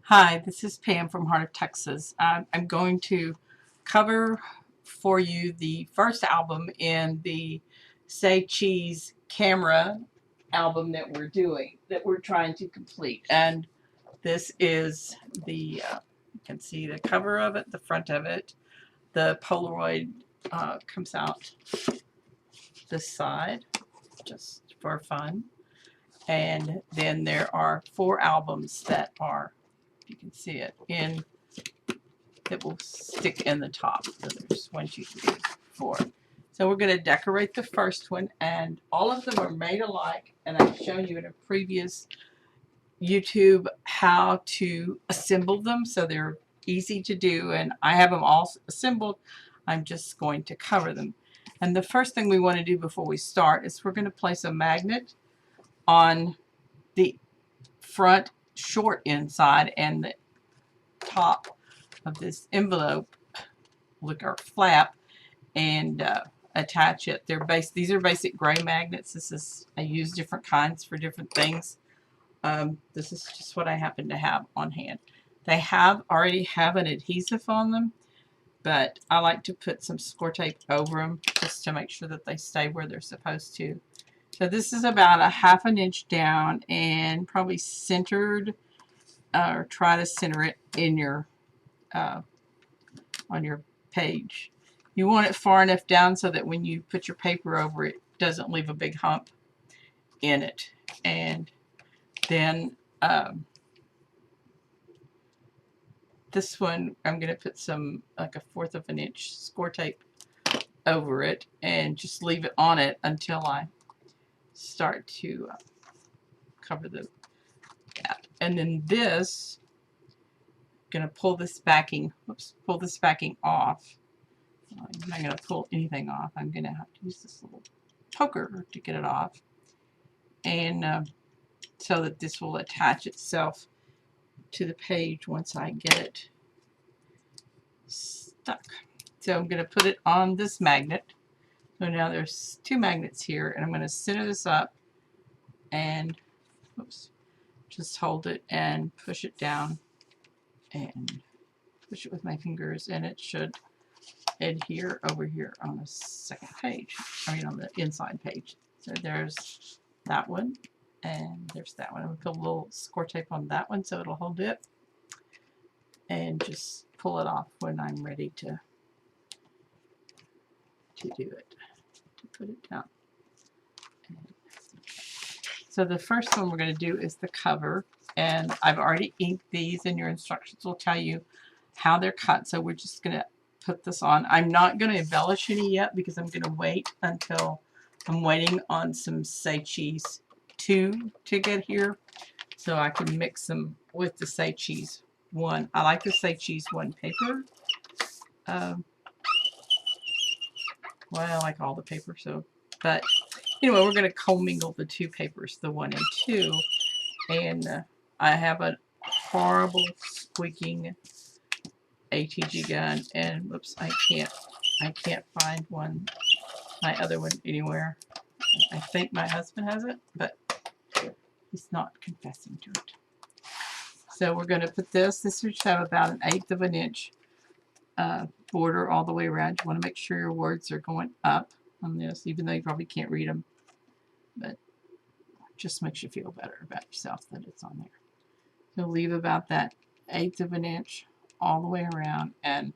Hi, this is Pam from Heart of Texas. I'm going to cover for you the first album in the Say Cheese camera album that we're trying to complete. And this is you can see the cover of it, the front of it. The Polaroid comes out this side just for fun. And then there are 4 albums that are, if you can see it, in that will stick in the top. So there's 1, 2, 3, 4. So we're going to decorate the first one, and all of them are made alike. And I've shown you in a previous YouTube how to assemble them, so they're easy to do. And I have them all assembled. I'm just going to cover them. And the first thing we want to do before we start is we're going to place a magnet on the front short inside and the top of this envelope, look, our flap, and attach it. These are basic gray magnets. I use different kinds for different things. This is just what I happen to have on hand. They already have an adhesive on them, but I like to put some score tape over them just to make sure that they stay where they're supposed to. So this is about a 1/2 inch down and probably centered, or try to center it in your on your page. You want it far enough down so that when you put your paper over it, it doesn't leave a big hump in it. And then this one, I'm going to put some, like a 1/4 inch score tape over it and just leave it on it until I start to cover the gap. And then this, I'm going to pull this backing off. I'm not going to pull anything off. I'm going to have to use this little poker to get it off. And so that this will attach itself to the page once I get it stuck. So I'm going to put it on this magnet. So now there's 2 magnets here, and I'm going to center this up and just hold it and push it down and push it with my fingers, and it should adhere over here on the second page. On the inside page. So there's that one, and there's that one. I'm going to put a little score tape on that one so it'll hold it, and just pull it off when I'm ready to do it, to put it down. So the first one we're going to do is the cover, and I've already inked these, and your instructions will tell you how they're cut. So we're just going to put this on. I'm not going to embellish any yet because I'm going to wait until I'm waiting on some Say Cheese 2 to get here, so I can mix them with the Say Cheese 1. I like the Say Cheese 1 paper. Well, I like all the paper, but anyway, we're going to commingle the 2 papers, the 1 and 2, and I have a horrible squeaking ATG gun, and whoops, I can't find my other one anywhere. I think my husband has it, but he's not confessing to it. So we're going to put this should have about an 1/8 inch border all the way around. You want to make sure your words are going up on this, even though you probably can't read them, but just makes you feel better about yourself that it's on there. So leave about that 1/8 inch all the way around, and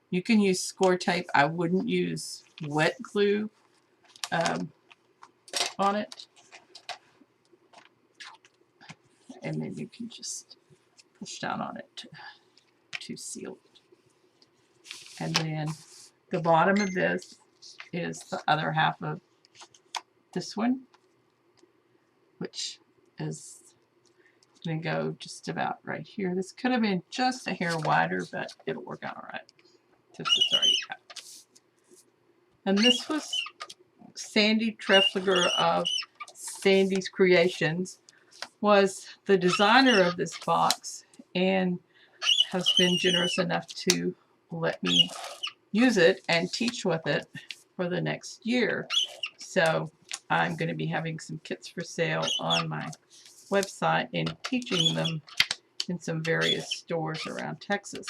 you can use score tape. I wouldn't use wet glue on it, and then you can just push down on it to seal it. And then the bottom of this is the other half of this one, which is going to go just about right here. This could have been just a hair wider, but it'll work out all right since it's already cut. And this was Sandy Trefliger of Sandy's Creations, was the designer of this box and has been generous enough to let me use it and teach with it for the next year. So I'm going to be having some kits for sale on my website and teaching them in some various stores around Texas.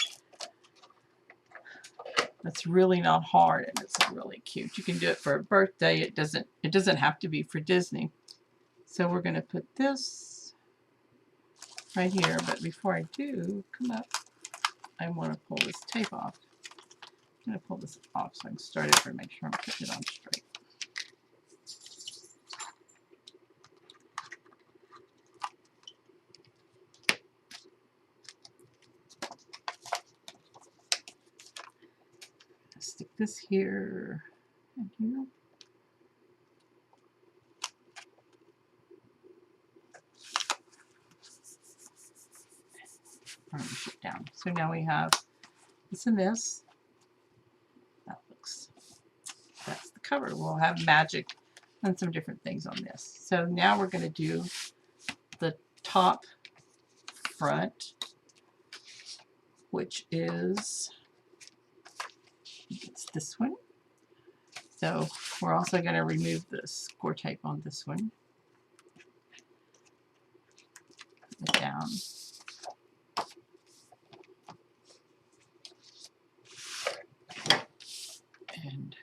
That's really not hard, and it's really cute. You can do it for a birthday. It doesn't have to be for Disney. So we're going to put this right here, but before I do, come up, I want to pull this tape off. I'm going to pull this off so I can start over and make sure I'm putting it on straight. Stick this here and here. Push it down. So now we have this and this. That's the cover. We'll have magic and some different things on this. So now we're going to do the top front, which is it's this one. So we're also going to remove the score tape on this one. Put it down. And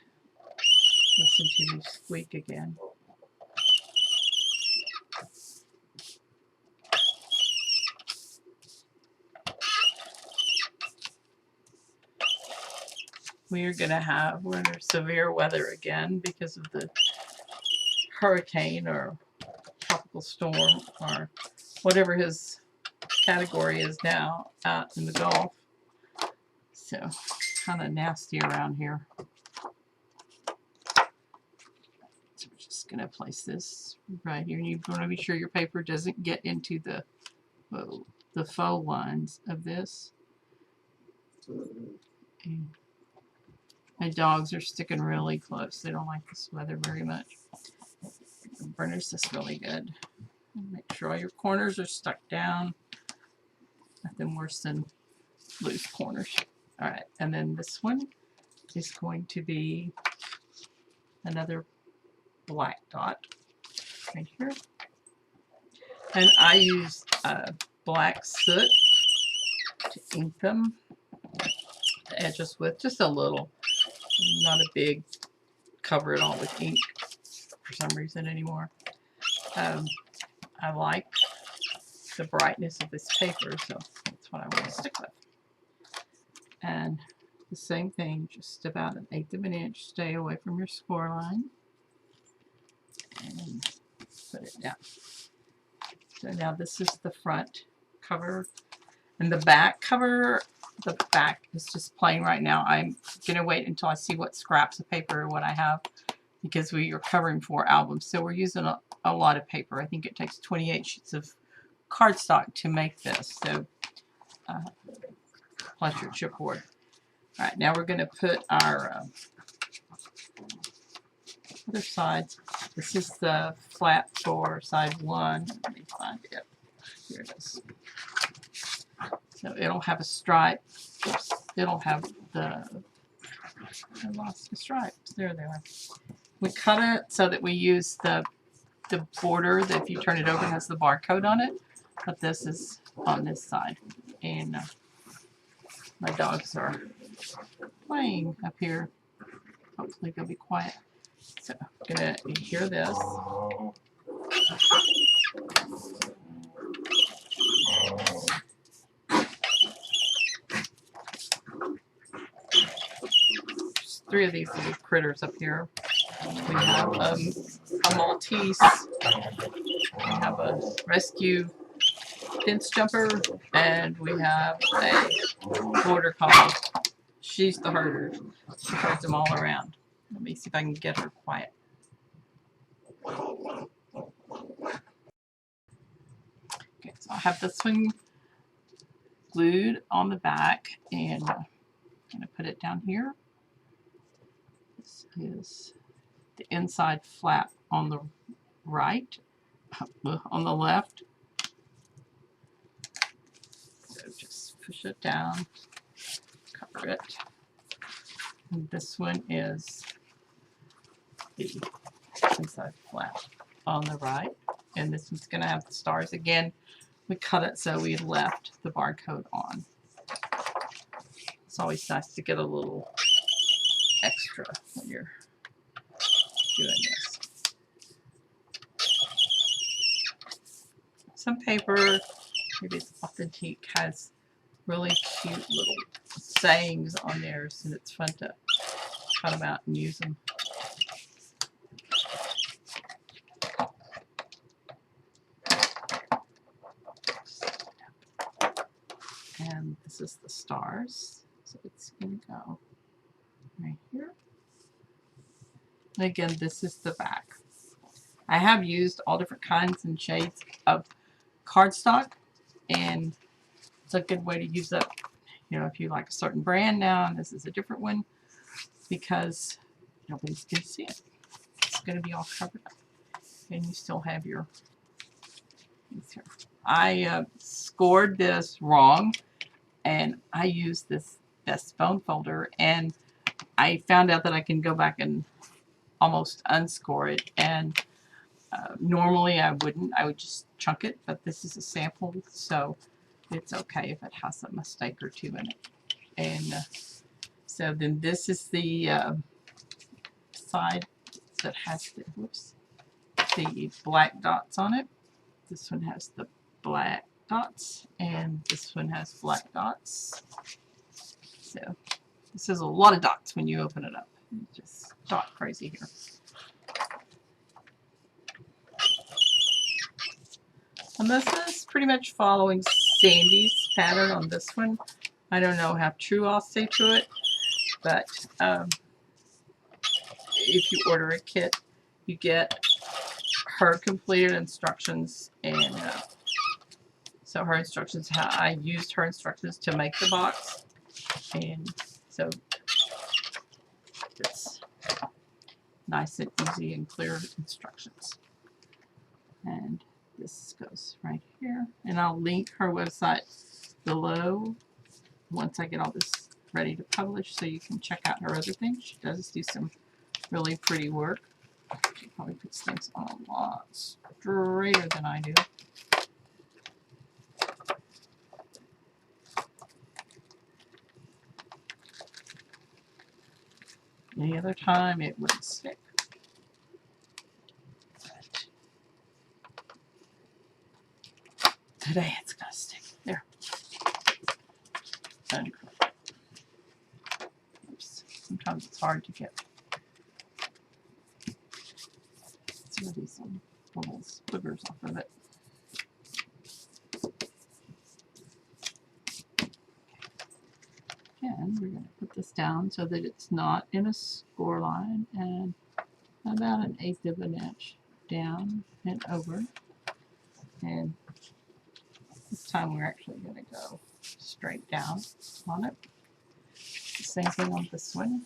listen to me squeak again. We're under severe weather again because of the hurricane or tropical storm or whatever his category is now out in the Gulf. So kind of nasty around here. So we're just going to place this right here. And you want to be sure your paper doesn't get into the faux lines of this. And my dogs are sticking really close. They don't like this weather very much. Burnish this really good. Make sure all your corners are stuck down. Nothing worse than loose corners. All right, and then this one is going to be another black dot right here. And I use black soot to ink them, the edges with just a little, not a big cover it all with ink for some reason anymore. I like the brightness of this paper, so that's what I want to stick with. And the same thing, just about 1/8 of an inch. Stay away from your score line. And put it down. So now this is the front cover. And the back cover, the back is just plain right now. I'm going to wait until I see what scraps of paper or what I have, because we are covering 4 albums. So we're using a lot of paper. I think it takes 28 sheets of cardstock to make this. So plus your chipboard. All right, now we're going to put our other sides. This is the flap for side 1. Let me find it. Here it is. So it'll have a stripe. Oops, it'll have I lost the stripes. There they are. We cut it so that we use the border that if you turn it over it has the barcode on it. But this is on this side. And my dogs are playing up here. Hopefully they'll be quiet. So I'm going to hear this. There's 3 of these little critters up here. We have a Maltese. We have a rescue fence jumper, and we have a border collie. She's the herder. She herds them all around. Let me see if I can get her quiet. Okay, so I have this one glued on the back, and I'm going to put it down here. This is the inside flap on the right, on the left. So just push it down, cover it. And this one is the inside flap on the right. And this one's going to have the stars again. we cut it so we left the barcode on. It's always nice to get a little extra when you're doing this. Some paper, maybe it's Authentique, has really cute little sayings on theirs, and it's fun to cut them out and use them. And this is the stars, so it's going to go right here. And again, this is the back. I have used all different kinds and shades of cardstock, and it's a good way to use up, you know, if you like a certain brand now and this is a different one, because nobody's going to see it. It's going to be all covered up, and you still have your things here. I scored this wrong, and I used this best phone folder, and I found out that I can go back and almost unscore it, and normally I wouldn't. I would just chunk it, but this is a sample, so it's okay if it has a mistake or two in it. And so then this is the side that has the, whoops, the black dots on it. This one has the black dots, and this one has black dots. So this is a lot of dots when you open it up. It's just dot crazy here. And this is pretty much following Sandy's pattern on this one. I don't know how true I'll stay to it, but if you order a kit, you get her completed instructions, and so her instructions, how I used her instructions to make the box, and so it's nice and easy and clear instructions. And this goes right here, and I'll link her website below once I get all this ready to publish, so you can check out her other things. She does do some really pretty work. She probably puts things on a lot straighter than I do. Any other time it wouldn't stick. Today it's gonna stick. There. Oops. Sometimes it's hard to get some of these little boogers off of it. And we're going to put this down so that it's not in a score line, and about 1/8 of an inch down and over. And this time we're actually going to go straight down on it. The same thing on this one.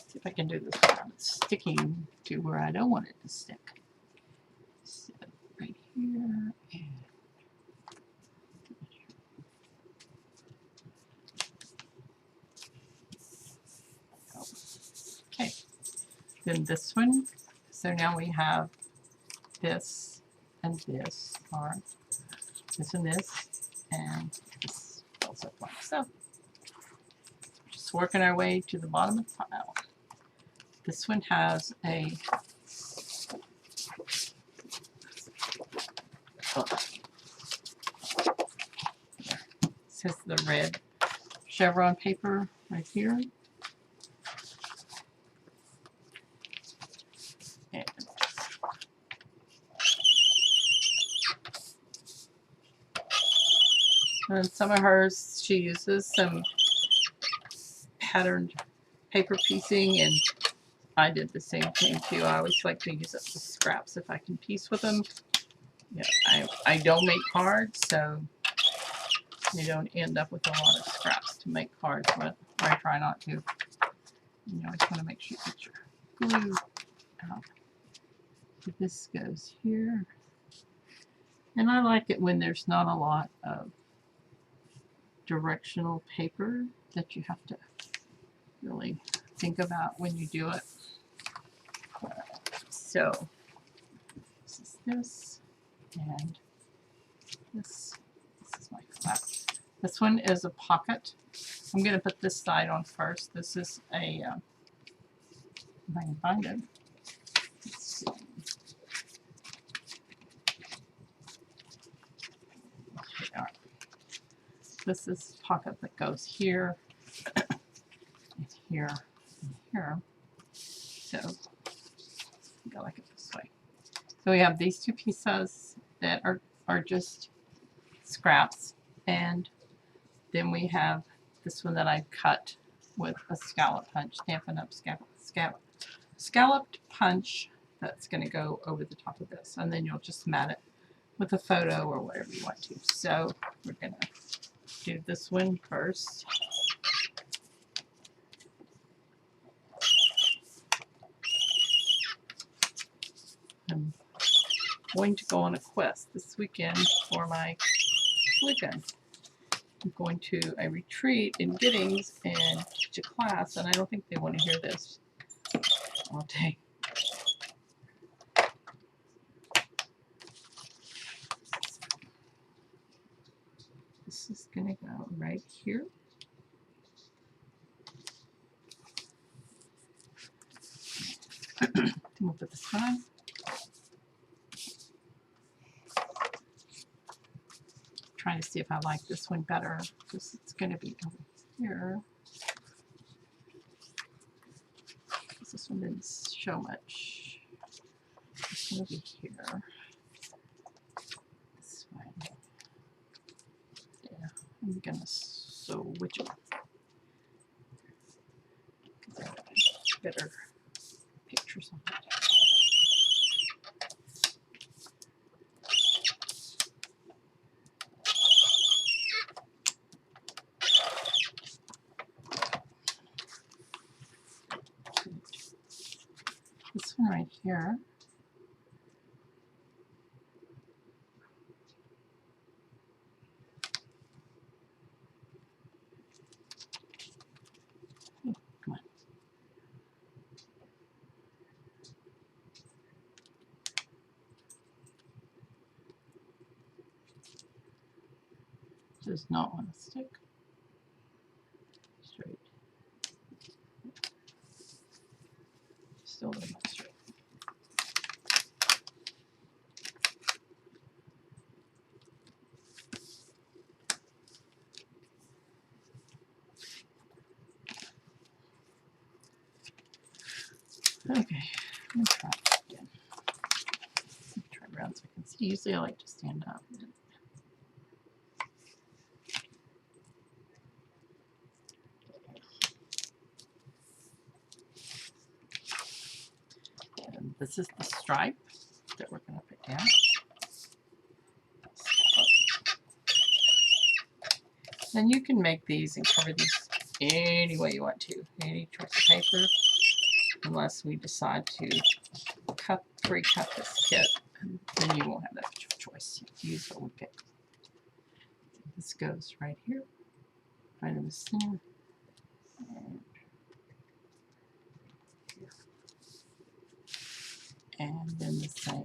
See if I can do this without it sticking to where I don't want it to stick. So right here, and okay, then this one. So now we have this and this, or this and this, and this also like so. Just working our way to the bottom of the pile. This one has a it says the red chevron paper right here. And some of hers, she uses some patterned paper piecing, and I did the same thing too. I always like to use up the scraps if I can piece with them. Yeah, I don't make cards, so you don't end up with a lot of scraps to make cards, but I try not to. You always want to make sure you get your glue out. This goes here. And I like it when there's not a lot of directional paper that you have to really think about when you do it. So this is this, and this is my flap. This one is a pocket. I'm going to put this side on first. This is a, if I can find it. Let's see. Here. This is a pocket that goes here, and here, and here. So go like it this way. So we have these two pieces that are just scraps, and then we have this one that I cut with a scallop punch, Stampin' Up! Scalloped punch that's going to go over the top of this, and then you'll just mat it with a photo or whatever you want to. So we're going to do this one first. I'm going to go on a quest this weekend for my weekend. I'm going to a retreat in Giddings and teach a class, and I don't think they want to hear this all day. This is going to go right here. Then we'll put this one on. Trying to see if I like this one better, because it's going to be over here. This one didn't show much. This one will be here. This one. Yeah, I'm going to sew which one. Because I have better pictures on it. This one right here. Oh, come on. Does not want to stick straight. Still doesn't want straight. Okay, let me try it again. Let me try around so I can see. Usually I like to stand up. And this is the stripe that we're going to put down. Then you can make these and cover these any way you want to, any choice of paper, unless we decide to pre-cut this kit, and then you won't have that choice. You can use what we pick. This goes right here, right in the center, and here. And then the same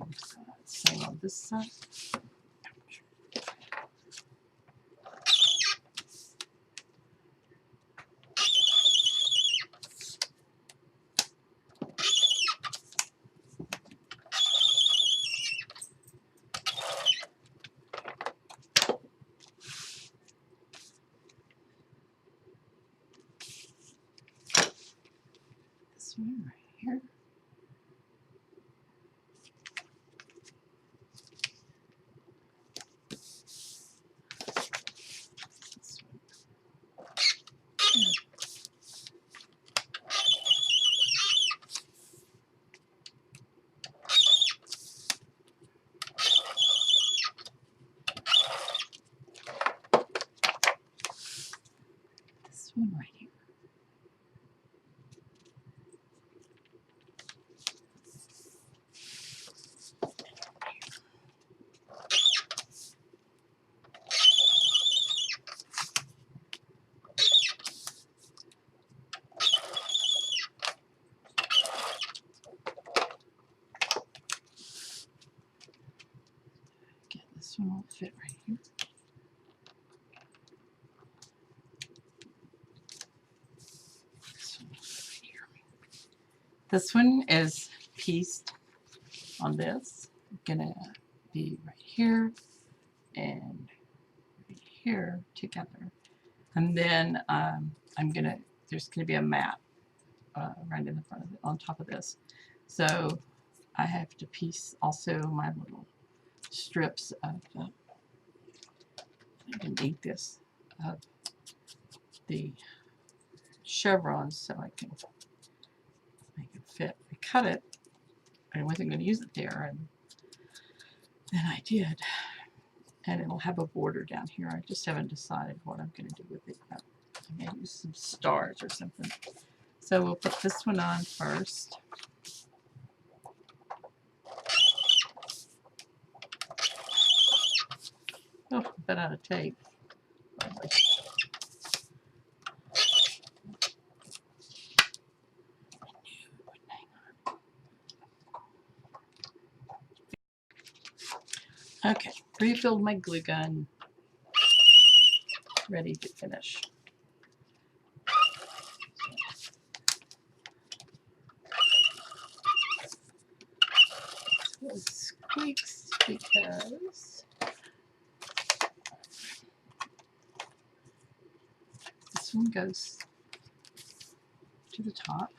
on this side. This one right here. This one. This one right here. This one won't fit right here. This one will fit right here. This one is pieced on this. Gonna be right here and right here together. And then there's gonna be a mat right in the front of it, on top of this. So I have to piece also my little strips of, I can ink this, of the chevrons so I can make it fit. I cut it. I wasn't going to use it there, and then I did. And it'll have a border down here. I just haven't decided what I'm going to do with it. I may use some stars or something. So we'll put this one on first. Oh, a bit out of tape. Okay, refilled my glue gun. Ready to finish. So squeaks because this one goes to the top.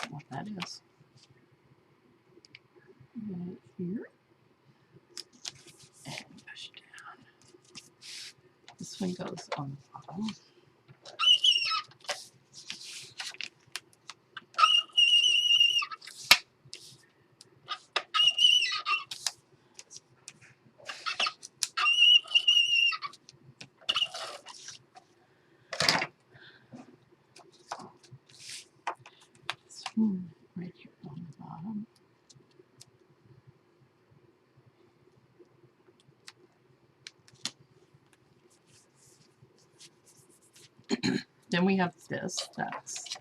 What that is. Right here. And push down. This one goes on the bottom. This one right here on the bottom. Then we have this, that's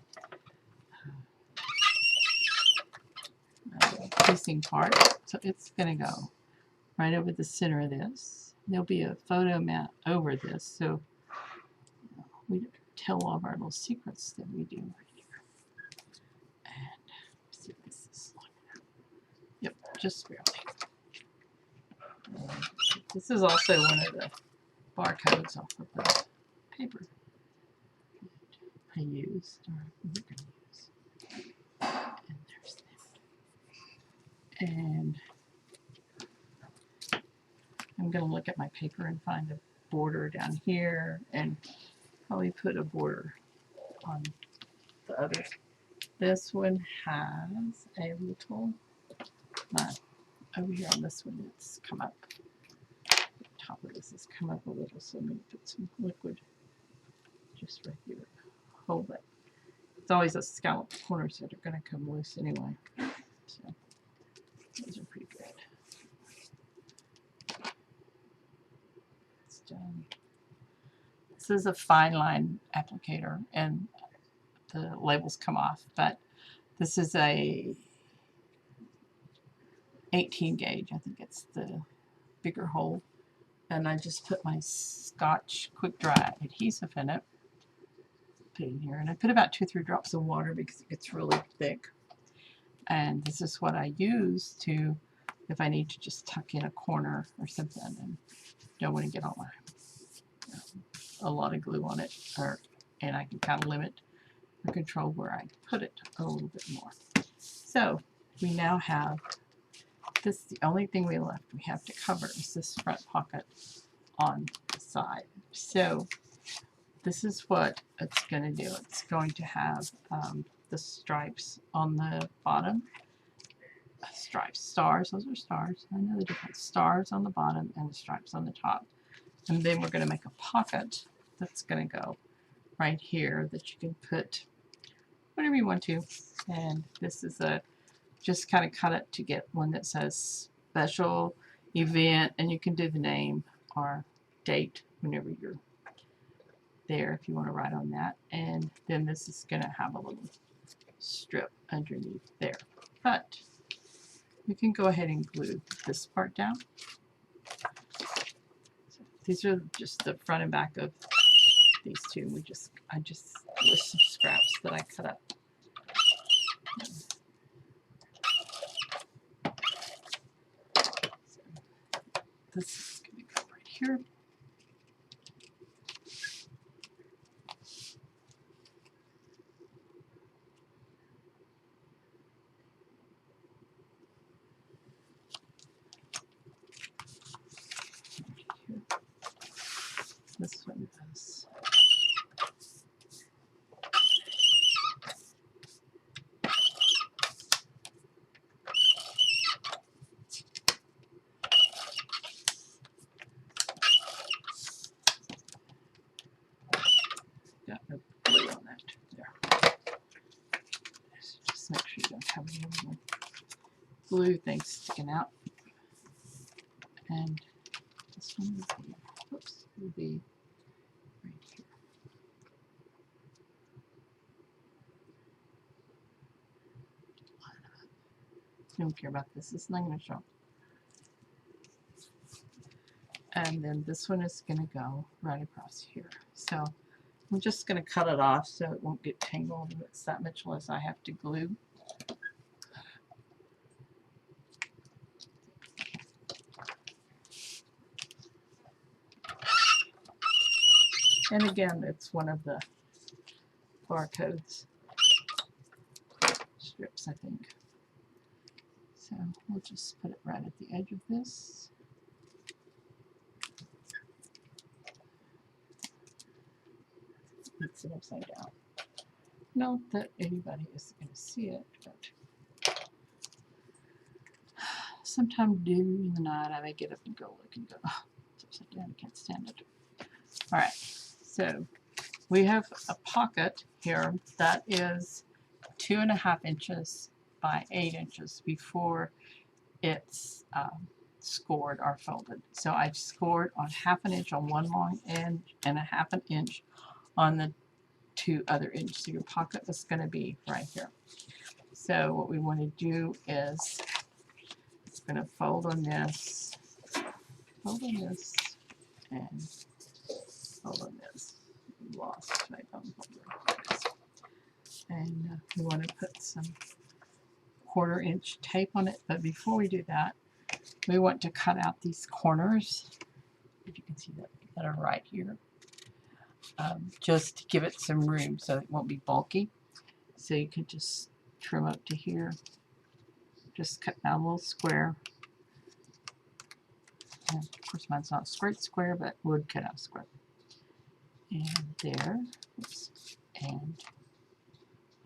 the piecing part. So it's going to go right over the center of this. There'll be a photo mat over this, so we tell all of our little secrets that we do right here. And see if this is long enough. Yep, just barely. And this is also one of the barcodes off of the paper I used, or we're going to use. And there's that. And I'm going to look at my paper and find a border down here and probably put a border on the others. This one has a little, over here on this one, it's come up. The top of this has come up a little, so I'm going to put some liquid just right here. Hold it. It's always a scallop corners that are going to come loose anyway. So those are pretty good. It's done. This is a fine line applicator, and the labels come off, but this is a 18 gauge. I think it's the bigger hole. And I just put my Scotch quick dry adhesive in it. Put it in here, and I put about 2 or 3 drops of water because it gets really thick. And this is what I use to, if I need to just tuck in a corner or something and don't want to get all my a lot of glue on it, and I can kind of limit or control where I put it a little bit more. So we now have this. The only thing we have to cover is this front pocket on the side. So this is what it's going to do. It's going to have the stripes on the bottom. Stripes, stars, those are stars. I know the difference. Stars on the bottom and the stripes on the top. And then we're going to make a pocket that's going to go right here that you can put whatever you want to. And this is just kind of cut it to get one that says special event, and you can do the name or date whenever you're there if you want to write on that. And then this is going to have a little strip underneath there. But we can go ahead and glue this part down. So these are just the front and back of these two. I just with some scraps that I cut up. So this is going to go right here. This one does. Got no glue on that. There. Just make sure you don't have any more glue things sticking out. And this one will be, oops, will be right here. Don't care about this. This is not going to show. And then this one is going to go right across here. So I'm just going to cut it off so it won't get tangled. It's that much less I have to glue. And again, it's one of the barcodes strips, I think. So we'll just put it right at the edge of this. It's it upside down. Not that anybody is going to see it, but sometime during the night I may get up and go look and go, oh, it's upside down, I can't stand it. All right, so we have a pocket here that is 2.5 inches by 8 inches before it's scored or folded. So I've scored on 1/2 inch on one long end and 1/2 inch on the 2 other edges. So your pocket is going to be right here. So what we want to do is it's going to fold on this, and fold on this. Lost my bone folder. And we want to put some 1/4 inch tape on it. But before we do that, we want to cut out these corners, if you can see that are right here, just to give it some room so it won't be bulky. So you can just trim up to here, just cut out a little square. And of course mine's not straight square, but would cut out square. And there, oops, and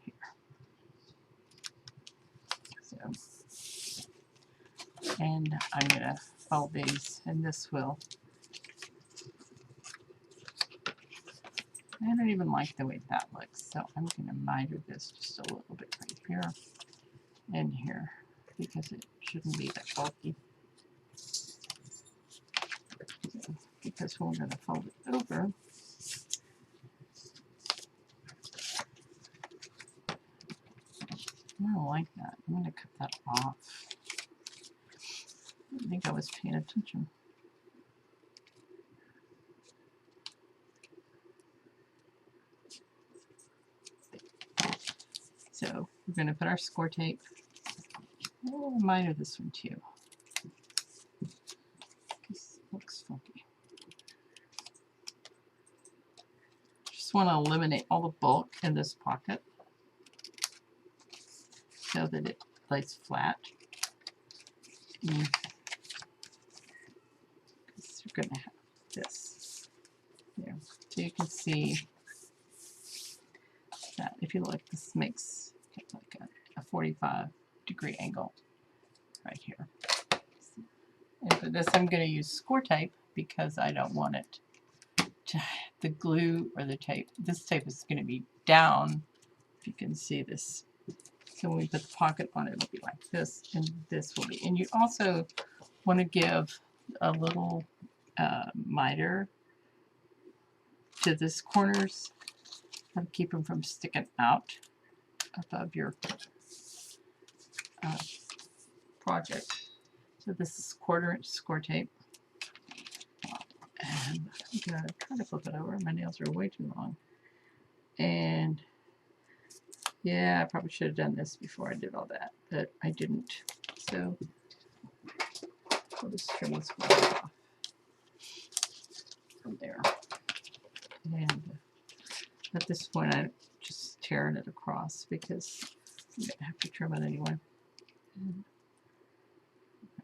here. So, and I'm going to fold these, and this will. I don't even like the way that looks, so I'm going to miter this just a little bit right here and here, because it shouldn't be that bulky. So, because we're going to fold it over, I don't like that. I'm going to cut that off. I think I was paying attention. So we're going to put our score tape. Oh, miter this one too. This looks funky. Just want to eliminate all the bulk in this pocket so that it lays flat. Because you're going to have this there. So you can see that if you look, this makes like a 45-degree angle right here. And for this, I'm going to use score tape because I don't want it to, the glue or the tape. This tape is going to be down, if you can see this. So when we put the pocket on it, it'll be like this, and this will be. And you also want to give a little miter to this corners and keep them from sticking out of your project. So this is 1/4 inch score tape. And I'm going to try to flip it over. My nails are way too long. And yeah, I probably should have done this before I did all that, but I didn't. So we'll just trim this one off from there. And at this point, I'm just tearing it across because I'm going to have to trim it anyway. And I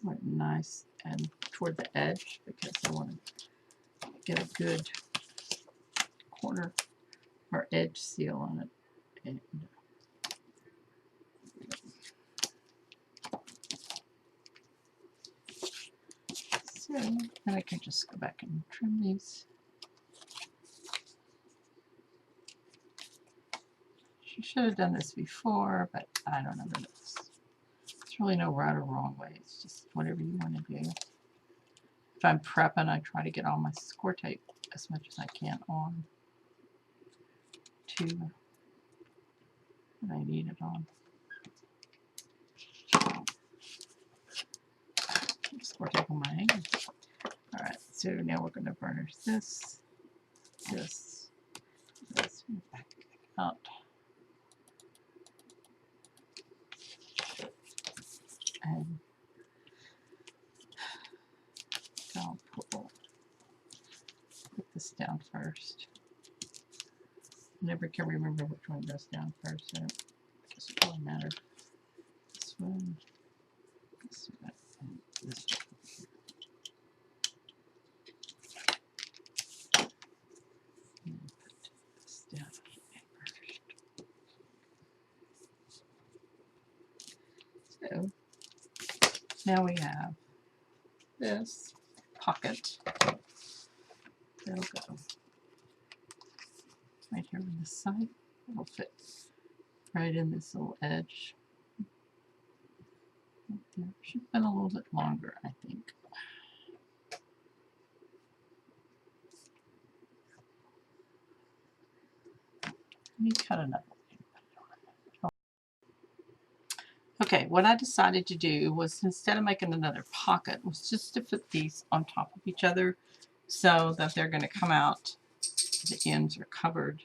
want it nice and toward the edge because I want to get a good corner or edge seal on it. And so then I can just go back and trim these. She should have done this before, but I don't know that it's really no right or wrong way. It's just whatever you want to do. If I'm prepping, I try to get all my score tape as much as I can on to what I need it on. Score tape on my hand. All right, so now we're going to burnish this, this, back out. And I'll put this down first. Never can remember which one goes down first, so I guess it doesn't matter. This one, and this one. And put this down first. So now we have this pocket. It'll go right here on this side. It'll fit right in this little edge. There. Should have been a little bit longer, I think. Let me cut another one. Okay, what I decided to do was, instead of making another pocket, was just to put these on top of each other so that they're going to come out. The ends are covered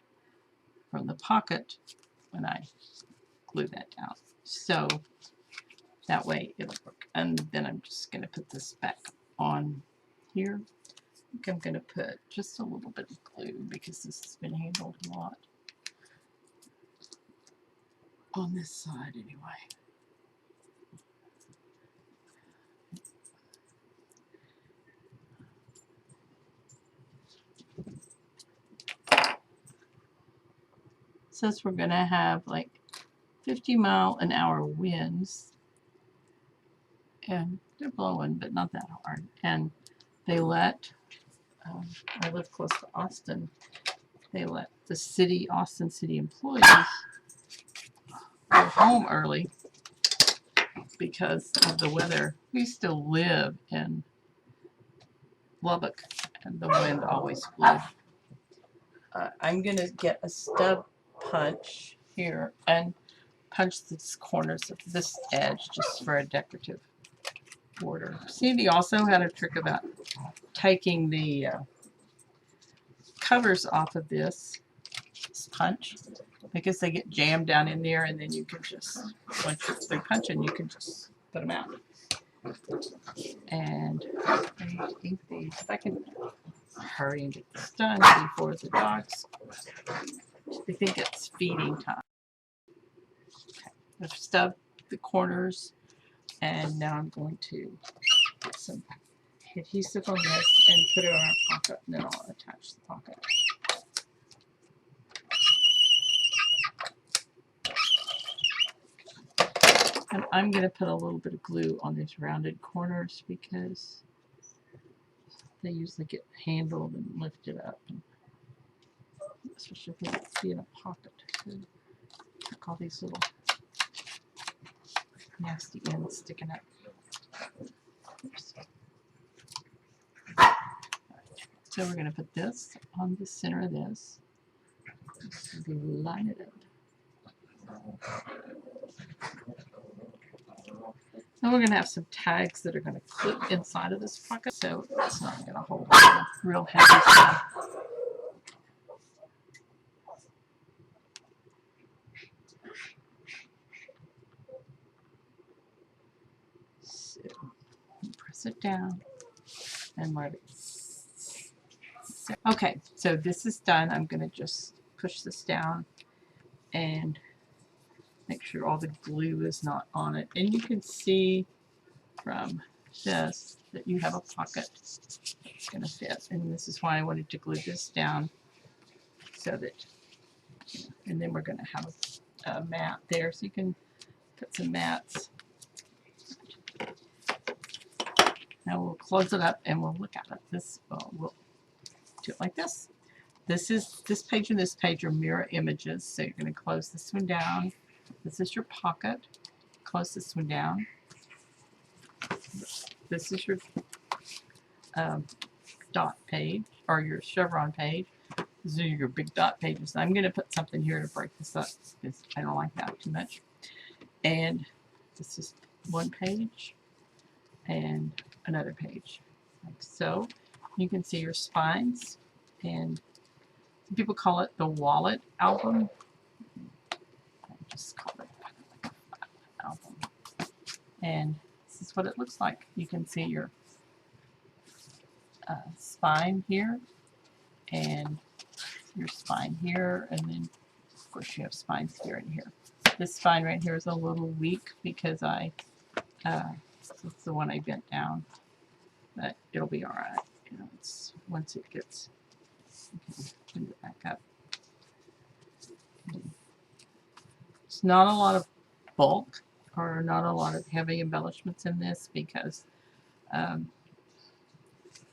from the pocket when I glue that down. So that way it'll work. And then I'm just going to put this back on here. I think I'm going to put just a little bit of glue because this has been handled a lot. On this side anyway. Since we're going to have like 50-mile-an-hour winds, and they're blowing, but not that hard, and they let, I live close to Austin, they let the city, Austin city employees go home early because of the weather. We still live in Lubbock, and the wind always blew. I'm going to get a stub punch here and punch the corners of this edge just for a decorative border. Sandy also had a trick about taking the covers off of this punch because they get jammed down in there, and then you can just, once you're through punching, you can just put them out. And I think these, if I can hurry and get this done before the dogs, I think it's feeding time. Okay. I've stubbed the corners, and now I'm going to put some adhesive on this and put it on our pocket, and then I'll attach the pocket. And I'm going to put a little bit of glue on these rounded corners because they usually get handled and lifted up, and especially if it's in a pocket. Check all these little nasty ends sticking up. Oops. So we're going to put this on the center of this. line it up. Then we're going to have some tags that are going to clip inside of this pocket, so it's not going to hold on real heavy stuff. So press it down and let it sit. Okay, so this is done. I'm going to just push this down and make sure all the glue is not on it. And you can see from this that you have a pocket that's going to fit. And this is why I wanted to glue this down so that, and then we're going to have a mat there so you can put some mats. Now we'll close it up and we'll look at it. We'll do it like this. This page and this page are mirror images. So you're going to close this one down. This is your pocket. Close this one down. This is your dot page or your chevron page. These are your big dot pages. I'm going to put something here to break this up because I don't like that too much. And this is one page and another page, like so. You can see your spines, and some people call it the wallet album. I just call it like a album. And this is what it looks like. You can see your spine here, and your spine here, and then of course you have spines here and here. This spine right here is a little weak because it's the one I bent down, but it'll be all right. You know, it's once it gets, put it back up. It's not a lot of bulk or not a lot of heavy embellishments in this because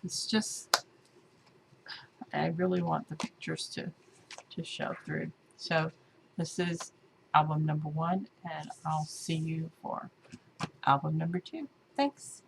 it's just, I really want the pictures to show through. So this is album number 1, and I'll see you for album number 2. Thanks.